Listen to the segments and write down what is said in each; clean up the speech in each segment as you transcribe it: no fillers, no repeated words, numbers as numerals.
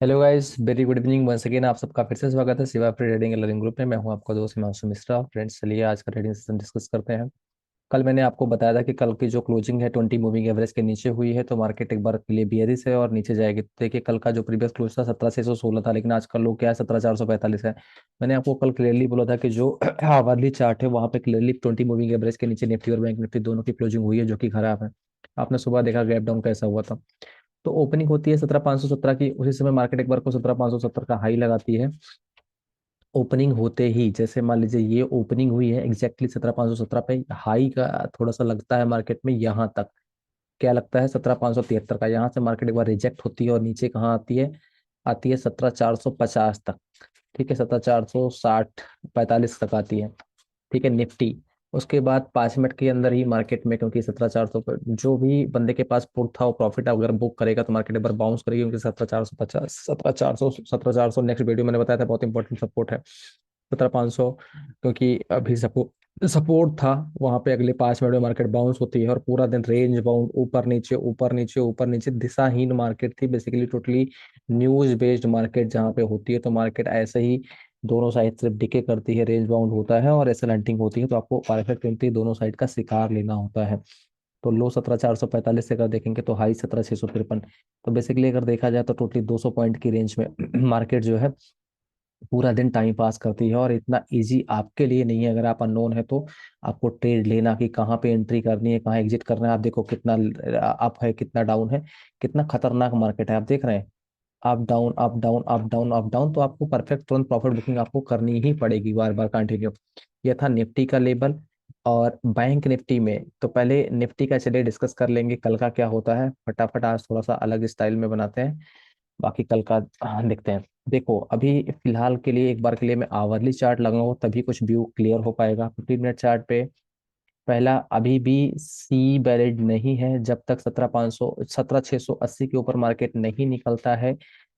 Hello guys, very good evening once again. आप सबका फिर से स्वागत है Shiva free trading learning group में। मैं हूं आपका दोस्त हिमांशु मिश्रा। फ्रेंड्स, चलिए आज का ट्रेडिंग सेशन डिस्कस करते हैं। कल मैंने आपको बताया था कि कल की जो क्लोजिंग है 20 मूविंग एवरेज के नीचे हुई है, तो मार्केट एक बार के लिए बियरिश है और नीचे जाएगी। तो देखिए, कल का जो प्रीवियस क्लोज था 17,616 था, लेकिन आज का लो क्या है, 17,445 है। मैंने आपको कल क्लियरली बोला था कि जो आवरली चार्ट है वहां पे क्लियरली 20 मूविंग एवरेज के नीचे निफ्टी और बैंक निफ्टी दोनों की क्लोजिंग हुई है, जो कि खराब है। आपने सुबह देखा गैप डाउन कैसा हुआ था। तो ओपनिंग होती है 17,517 की, उसी समय मार्केट एक बार को 17,570 का हाई लगाती है। ओपनिंग होते ही जैसे मान लीजिए ये ओपनिंग हुई है एग्जैक्टली 17,517 पे, हाई का थोड़ा सा लगता है मार्केट में यहाँ तक। क्या लगता है? 17,573 का। यहाँ से मार्केट एक बार रिजेक्ट होती है और नीचे कहाँ आती है? आती है 17,450 तक। ठीक है, 17,460 45 तक आती है। ठीक है, निफ्टी। उसके बाद 5 मिनट के अंदर ही मार्केट में, क्योंकि 17,400 पर जो भी बंदे के पास पुट था वो प्रॉफिट अगर बुक करेगा तो मार्केट एक बार बाउंस करेगी, क्योंकि 17,450 17,400 नेक्स्ट वीडियो मैंने बताया था बहुत इंपॉर्टेंट सपोर्ट है। 17,500, क्योंकि अभी सपोर्ट सपोर्ट था वहां पे। अगले 5 मिनट में मार्केट बाउंस होती है और पूरा दिन रेंज बाउंड, ऊपर नीचे ऊपर नीचे ऊपर नीचे, दिशाहीन मार्केट थी basically, totally news based market जहाँ पे होती है। तो मार्केट ऐसे ही दोनों साइड सिर्फ डिके करती है, रेंज बाउंड होता है और ऐसे हंटिंग होती है। तो आपको परफेक्टली दोनों साइड का शिकार लेना होता है। तो लो 17,445 से अगर देखेंगे तो हाई 17,653। तो बेसिकली अगर देखा जाए तो टोटली 200 पॉइंट की रेंज में मार्केट जो है पूरा दिन टाइम पास करती है। और इतना इजी आपके लिए नहीं है अगर आप अननोन है तो। आपको ट्रेड लेना कि कहाँ पे एंट्री करनी है, कहाँ एग्जिट करना है। आप देखो कितना अप है, कितना डाउन है, कितना खतरनाक मार्केट है। आप देख रहे हैं up down up down up down up down. तो आपको परफेक्ट तुरंत प्रॉफिट बुकिंग आपको करनी ही पड़ेगी, बार बार कंटिन्यू। ये था निफ्टी का लेवल। और बैंक निफ्टी में तो पहले निफ्टी का चलिए डिस्कस कर लेंगे कल का क्या होता है फटाफट। आज थोड़ा सा अलग स्टाइल में बनाते हैं, बाकी कल का देखते हैं। देखो, अभी फिलहाल के लिए एक बार के लिए मैं आवरली चार्ट लगाऊंगा तभी कुछ व्यू क्लियर हो पाएगा। 15 मिनट चार्ट पे पहला अभी भी सी वैलिड नहीं है जब तक 17,500 17,680 के ऊपर मार्केट नहीं निकलता है।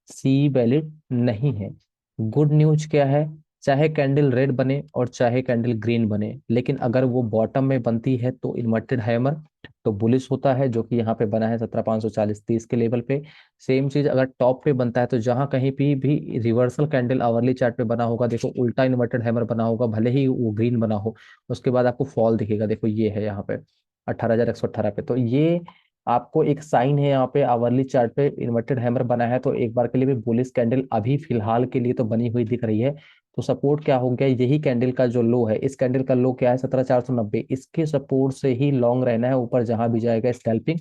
सी वैलिड नहीं है। गुड न्यूज क्या है? चाहे कैंडल रेड बने और चाहे कैंडल ग्रीन बने, लेकिन अगर वो बॉटम में बनती है तो इन्वर्टेड हैमर तो बुलिश होता है, जो कि यहाँ पे बना है 17,540-30 के लेवल पे। सेम चीज अगर टॉप पे बनता है तो जहां कहीं भी रिवर्सल कैंडल आवरली चार्ट पे बना होगा, देखो उल्टा इन्वर्टेड हैमर बना होगा, भले ही वो ग्रीन बना हो, उसके बाद आपको फॉल दिखेगा। देखो ये है यहाँ पे 18,118 पे। तो ये आपको एक साइन है यहाँ पे आवरली चार्ट पे इन्वर्टेड हैमर बना है, तो एक बार के लिए भी बुलिश कैंडल अभी फिलहाल के लिए तो बनी हुई दिख रही है। तो सपोर्ट क्या हो गया? यही कैंडल का जो लो है, इस कैंडल का लो क्या है? 17,490। इसके सपोर्ट से ही लॉन्ग रहना है, ऊपर जहां भी जाएगा स्कैल्पिंग।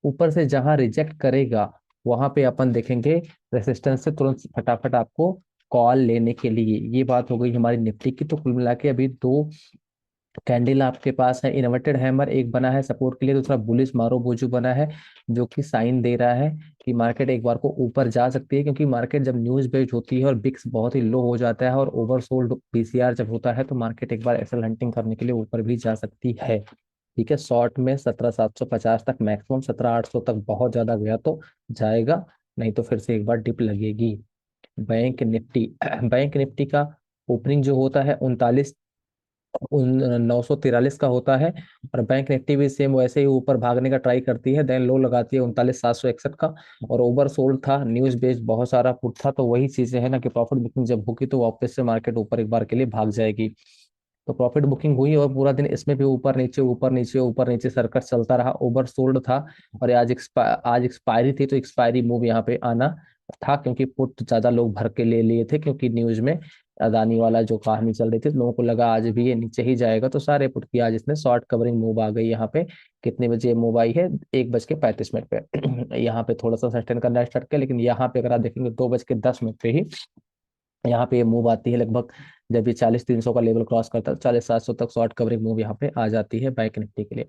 ऊपर से जहां रिजेक्ट करेगा वहां पे अपन देखेंगे रेसिस्टेंस से तुरंत फटाफट आपको कॉल लेने के लिए। ये बात हो गई हमारी निफ्टी की। तो कुल मिला के अभी दो कैंडल आपके पास है। इन्वर्टेड हैमर एक बना है सपोर्ट के लिए, दूसरा बुलिश मारो बोजू बना है, जो कि साइन दे रहा है कि मार्केट एक बार को ऊपर जा सकती है। क्योंकि मार्केट जब न्यूज बेस्ड होती है और बिक्स बहुत ही लो हो जाता है और ओवरसोल्ड पीसीआर जब होता है, तो मार्केट एक बार एक्सेल हंटिंग करने के लिए ऊपर भी जा सकती है। ठीक है, शॉर्ट में 17,750 तक, मैक्सिमम 17,800 तक बहुत ज्यादा गया तो जाएगा, नहीं तो फिर से एक बार डिप लगेगी। बैंक निफ्टी बैंक निफ्टी का ओपनिंग जो होता है 943 का होता है। और बैंक निफ्टी भी सेम वैसे ही ऊपर भागने का ट्राई करती है, देन लो लगाती है 39,761 का। और ओवर सोल्ड था, न्यूज बेस्ड बहुत सारा पुट था। तो वही चीजें है ना कि प्रॉफिट बुकिंग जब होगी तो वापस से मार्केट ऊपर एक बार के लिए भाग जाएगी। तो प्रॉफिट बुकिंग हुई और पूरा दिन इसमें भी ऊपर नीचे ऊपर नीचे ऊपर नीचे सर्कट चलता रहा, ओवर सोल्ड था। और आज एक्सपायरी थी, तो एक्सपायरी मूव यहाँ पे आना था, क्योंकि पुट ज्यादा लोग भर के ले लिए थे, क्योंकि न्यूज में अदानी वाला जो कहानी चल रही थी, तो लोगों को लगा आज भी ये नीचे ही जाएगा, तो सारे पुट की आज इसने शॉर्ट कवरिंग मूव आ गई यहाँ पे। कितने बजे मूव आई है? 1:35 पे यहाँ पे थोड़ा सा सस्टेन करना स्टार्ट किया, लेकिन यहाँ पे अगर आप देखेंगे 2:10 पे ही यहाँ पे ये मूव आती है लगभग। जब ये 40,300 का लेवल क्रॉस करता है 40,700 तक शॉर्ट कवरिंग मूव यहाँ पे आ जाती है बैंक निफ्टी के लिए।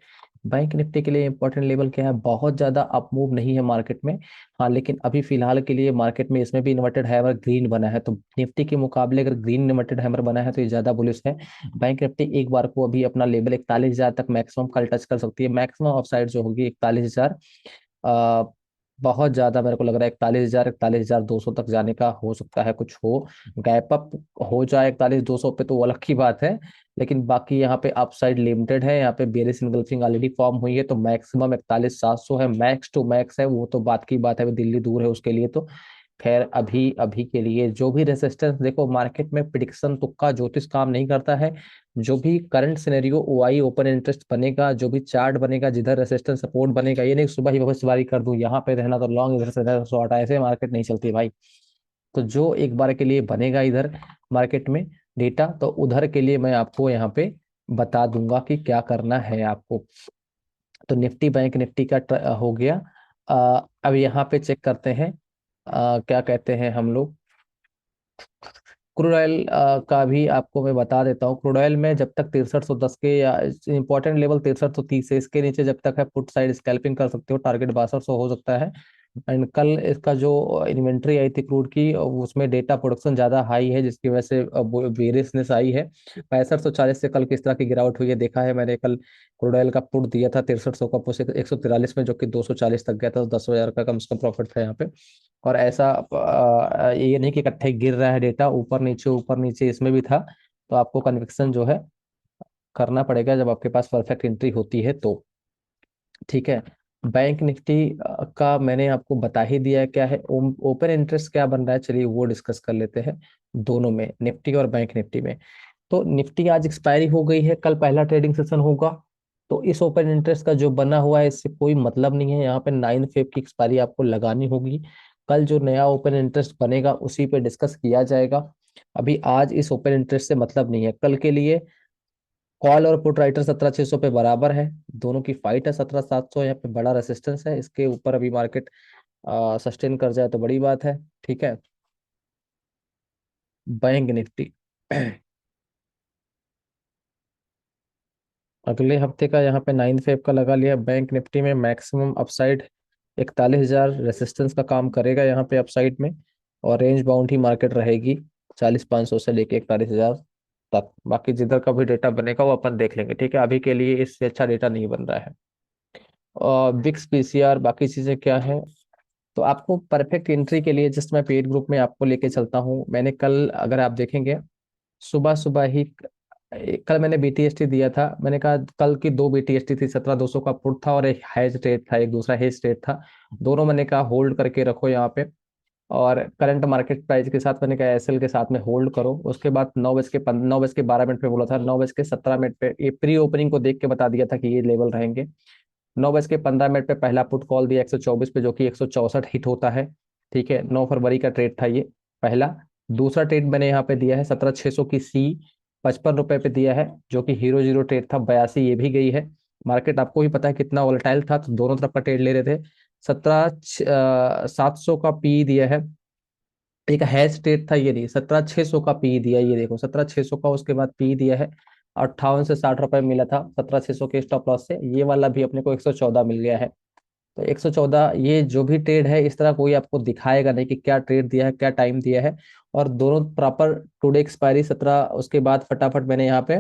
बैंक निफ्टी के लिए इंपॉर्टेंट लेवल क्या है? बहुत ज्यादा अप मूव नहीं है मार्केट में। हाँ, लेकिन अभी फिलहाल के लिए मार्केट में इसमें भी इन्वर्टेड हैमर ग्रीन बना है, तो निफ्टी के मुकाबले अगर ग्रीन इन्वर्टेड हैमर बना है तो ये ज्यादा बुलिश है। बैंक निफ्टी एक बार को अभी अपना लेवल 41,000 तक मैक्सिमम कल टच कर सकती है। मैक्सिमम ऑफ साइड जो होगी 41,000। आ, बहुत ज्यादा मेरे को लग रहा है 41,000 41,200 तक जाने का हो सकता है कुछ हो। गैप अप हो जाए 41,200 पे तो वो अलग की बात है। लेकिन बाकी यहाँ पे अपसाइड लिमिटेड है, यहाँ पे बेरिस इनगल्फिंग ऑलरेडी फॉर्म हुई है, तो मैक्सिमम 41,700 है, मैक्स टू मैक्स है, वो तो बात की बात है, दिल्ली दूर है उसके लिए तो। खैर अभी अभी के लिए जो भी रेसिस्टेंस, देखो मार्केट में प्रिडिक्शन तुक्का ज्योतिष काम नहीं करता है। जो भी current scenario OI open interest बनेगा, जो भी चार्ट बनेगा, जिधर रेसिस्टेंस सपोर्ट बनेगा, ये नहीं सुबह ही भविष्यवाणी कर दूं यहाँ पे रहना तो लॉन्ग, इधर से रहना तो शॉर्ट, ऐसे मार्केट नहीं चलती भाई। तो जो एक बार के लिए बनेगा इधर मार्केट में डेटा, तो उधर के लिए मैं आपको यहाँ पे बता दूंगा कि क्या करना है आपको। तो निफ्टी बैंक निफ्टी का हो गया। अब यहाँ पे चेक करते हैं, क्या कहते हैं हम लोग, क्रूड ऑयल का भी आपको मैं बता देता हूँ। क्रूड ऑयल में जब तक 6310 के या इंपॉर्टेंट लेवल 6330 है, इसके नीचे जब तक है पुट साइड स्कैल्पिंग कर सकते हो, टारगेट 6200 हो सकता है। एंड कल इसका जो इन्वेंट्री आई थी क्रूड की, उसमें डेटा प्रोडक्शन ज्यादा हाई है, जिसकी वजह से बेरिशनेस आई है। 6540 से कल किस तरह की गिरावट हुई है देखा है मैंने। कल क्रूड ऑयल का पुट दिया था 6300 का, पुट 143 में, जो कि 240 तक गया था, तो 10,000 का कम से कम प्रॉफिट था यहाँ पे। और ऐसा ये नहीं कि इकट्ठे गिर रहा है डेटा, ऊपर नीचे इसमें भी था। तो आपको कन्विक्शन जो है करना पड़ेगा जब आपके पास परफेक्ट एंट्री होती है तो। ठीक है। बैंक निफ्टी का मैंने आपको बता ही दिया है क्या है। ओपन इंटरेस्ट क्या बन रहा है, चलिए वो डिस्कस कर लेते हैं दोनों में, निफ्टी और बैंक निफ्टी में। तो निफ्टी आज एक्सपायरी हो गई है, कल पहला ट्रेडिंग सेशन होगा। तो इस ओपन इंटरेस्ट का जो बना हुआ है इससे कोई मतलब नहीं है, यहाँ पे 9 फेब की एक्सपायरी आपको लगानी होगी। कल जो नया ओपन इंटरेस्ट बनेगा उसी पे डिस्कस किया जाएगा। अभी आज इस ओपन इंटरेस्ट से मतलब नहीं है। कल के लिए कॉल और पुट राइटर 17,600 पे बराबर है, दोनों की फाइट है। 17,700 यहाँ पे बड़ा रेसिस्टेंस है, इसके ऊपर अभी मार्केट सस्टेन कर जाए तो बड़ी बात है। ठीक है। बैंक निफ्टी अगले हफ्ते का यहाँ पे 9 फेब का लगा लिया। बैंक निफ्टी में मैक्सिमम अपसाइड 41,000 रेसिस्टेंस का काम करेगा यहाँ पे अपसाइड में, और रेंज बाउंड ही मार्केट रहेगी 40,500 से लेके 41,000 तक। बाकी जिधर का भी डेटा बनेगा वो अपन देख लेंगे। ठीक है, अभी के लिए इससे अच्छा डेटा नहीं बन रहा है। और बिक्स पीसीआर बाकी चीजें क्या है, तो आपको परफेक्ट एंट्री के लिए जस्ट मैं पेड ग्रुप में आपको लेके चलता हूँ। मैंने कल, अगर आप देखेंगे, सुबह सुबह ही कल मैंने बीटीएसटी दिया था। मैंने कहा कल की दो बीटीएसटी थी, 17,200 का पुट था और एक हेज रेट था, एक दूसरा हेज रेट था। दोनों मैंने कहा होल्ड करके रखो यहाँ पे, और करंट मार्केट प्राइस के साथ मैंने कहा एसएल के साथ में होल्ड करो। उसके बाद 9:12 पे बोला था, 9:17 पे ये प्री ओपनिंग को देख के बता दिया था कि ये लेवल रहेंगे। 9:15 पे पहला पुट कॉल दिया 124 पे, जो कि 164 हिट होता है। ठीक है, 9 फरवरी का ट्रेड था ये पहला। दूसरा ट्रेड मैंने यहाँ पे दिया है 17,600 की सी, 55 रुपए पे दिया है, जो कि हीरो जीरो ट्रेड था, 82 ये भी गई है। मार्केट आपको भी पता है कितना वोलेटाइल था, तो दोनों तरफ का ट्रेड ले रहे थे। 17,700 का पी दिया है, एक हैश ट्रेड था, ये नहीं, 17,600 का पी दिया, ये देखो 17,600 का, उसके बाद पी दिया है 58 से 60 रुपए मिला था 17,600 के स्टॉप लॉस से। ये वाला भी अपने को 114 मिल गया है। तो 114, ये जो भी ट्रेड है इस तरह कोई आपको दिखाएगा नहीं कि क्या ट्रेड दिया है, क्या टाइम दिया है। और दोनों प्रॉपर टुडे एक्सपायरी 17, उसके बाद फटाफट मैंने यहाँ पे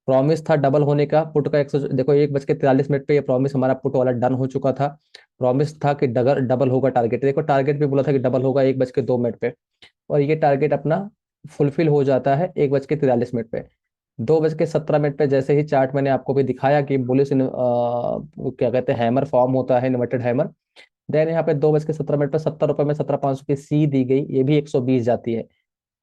प्रॉमिस था डबल होने का पुट का 100, देखो 1:43 पे ये प्रॉमिस हमारा पुट वाला डन हो चुका था। प्रॉमिस था कि डबल डबल होगा टारगेट, देखो टारगेट भी बोला था कि डबल होगा 1:02 पे, और ये टारगेट अपना फुलफिल हो जाता है 1:43 पे। 2:17 पे जैसे ही चार्ट मैंने आपको भी दिखाया कि बुलिश क्या कहते हैं हैमर फॉर्म होता है, इन्वर्टेड हैमर। देन यहाँ पे 2:17 पे 70 रुपए में 17,500 की सी दी गई, ये भी 120 जाती है।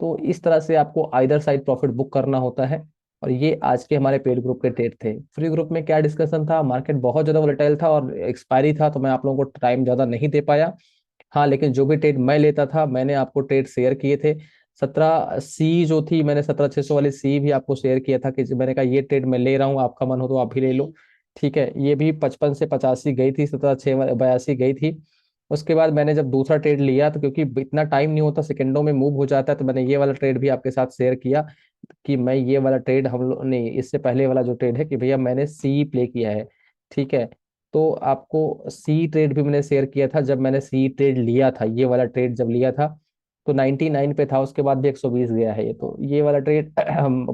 तो इस तरह से आपको आइदर साइड प्रॉफिट बुक करना होता है। और ये आज के हमारे पेड ग्रुप के ट्रेड थे। फ्री ग्रुप में क्या डिस्कशन था, मार्केट बहुत ज्यादा वोलेटाइल था और एक्सपायरी था, तो मैं आप लोगों को टाइम ज्यादा नहीं दे पाया। हाँ, लेकिन जो भी ट्रेड मैं लेता था मैंने आपको ट्रेड शेयर किए थे। 17 सी जो थी, मैंने 17,600 वाली सी भी आपको शेयर किया था कि मैंने कहा ये ट्रेड मैं ले रहा हूँ, आपका मन हो तो आप भी ले लो। ठीक है, ये भी 55 से 85 गई थी, 17,682 गई थी। उसके बाद मैंने जब दूसरा ट्रेड लिया, तो क्योंकि इतना टाइम नहीं होता, सेकंडों में मूव हो जाता है, तो मैंने ये वाला ट्रेड भी आपके साथ शेयर किया कि मैं ये वाला ट्रेड, हम लोग नहीं, इससे पहले वाला जो ट्रेड है कि भैया मैंने सी प्ले किया है। ठीक है, तो आपको सी ट्रेड भी मैंने शेयर किया था जब मैंने सी ट्रेड लिया था, ये वाला ट्रेड जब लिया था तो 99 पे था, उसके बाद भी 120 गया है ये। तो ये वाला ट्रेड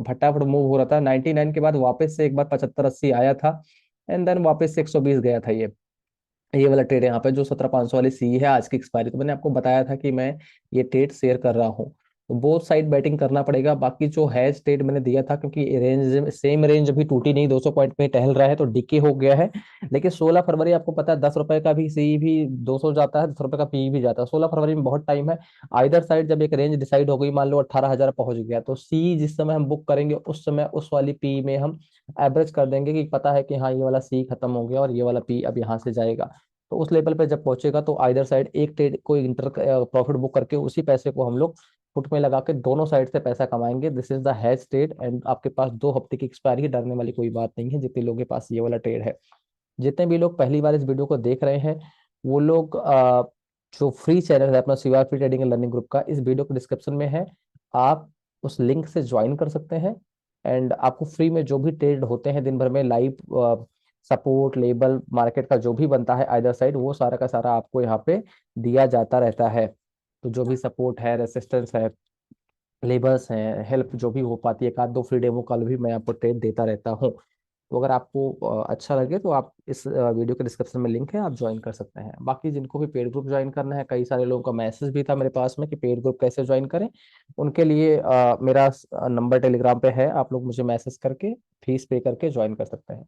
फटाफट मूव हो रहा था, 99 के बाद वापस से एक बार 75-80 आया था, एंड देन वापस से 120 गया था ये वाला ट्रेड है यहाँ पे जो 17,500 वाली सी है आज की एक्सपायरी। तो मैंने आपको बताया था कि मैं ये ट्रेड शेयर कर रहा हूँ। तो बोथ साइड बैटिंग करना पड़ेगा। बाकी जो हैज ट्रेड मैंने दिया था, क्योंकि रेंज सेम रेंज अभी टूटी नहीं, 200 पॉइंट में टहल रहा है तो डिके हो गया है। लेकिन 16 फरवरी आपको पता है 10 रुपए का भी सी भी 200 जाता है, 10 रुपए का पी भी जाता है। 16 फरवरी में बहुत टाइम है। आइदर साइड जब एक रेंज डिसाइड हो गई, मान लो 18,000 पहुंच गया, तो सी जिस समय हम बुक करेंगे उस समय उस वाली पी में हम एवरेज कर देंगे कि पता है कि हाँ ये वाला सी खत्म हो गया और ये वाला पी अब यहाँ से जाएगा। तो उस लेवल पे जब पहुंचेगा तो आइदर साइड एक ट्रेड को इंटर प्रॉफिट बुक करके उसी पैसे को हम लोग फुट में लगा के दोनों साइड से पैसा कमाएंगे। This is the has trade, and आपके पास 2 हफ्ते की एक्सपायरी है, डरने वाली कोई बात नहीं है जितने लोगों के पास ये वाला ट्रेड है। जितने भी लोग पहली बार इस वीडियो को देख रहे हैं वो लोग जो फ्री चैनल है अपना सीवार free trading and learning group का, इस वीडियो के डिस्क्रिप्शन में है, आप उस लिंक से ज्वाइन कर सकते हैं। एंड आपको फ्री में जो भी ट्रेड होते हैं दिन भर में, लाइव सपोर्ट लेबल मार्केट का जो भी बनता है आइदर साइड, वो सारा का सारा आपको यहाँ पे दिया जाता रहता है। तो जो भी सपोर्ट है, रेसिस्टेंस है, लेबर्स हैं, हेल्प जो भी हो पाती है, एक आध दो फ्री डेमो कल भी मैं आपको ट्रेड देता रहता हूँ। तो अगर आपको अच्छा लगे तो आप इस वीडियो के डिस्क्रिप्शन में लिंक है, आप ज्वाइन कर सकते हैं। बाकी जिनको भी पेड ग्रुप ज्वाइन करना है, कई सारे लोगों का मैसेज भी था मेरे पास में कि पेड ग्रुप कैसे ज्वाइन करें। उनके लिए मेरा नंबर टेलीग्राम पे है, आप लोग मुझे मैसेज करके फीस पे करके ज्वाइन कर सकते हैं।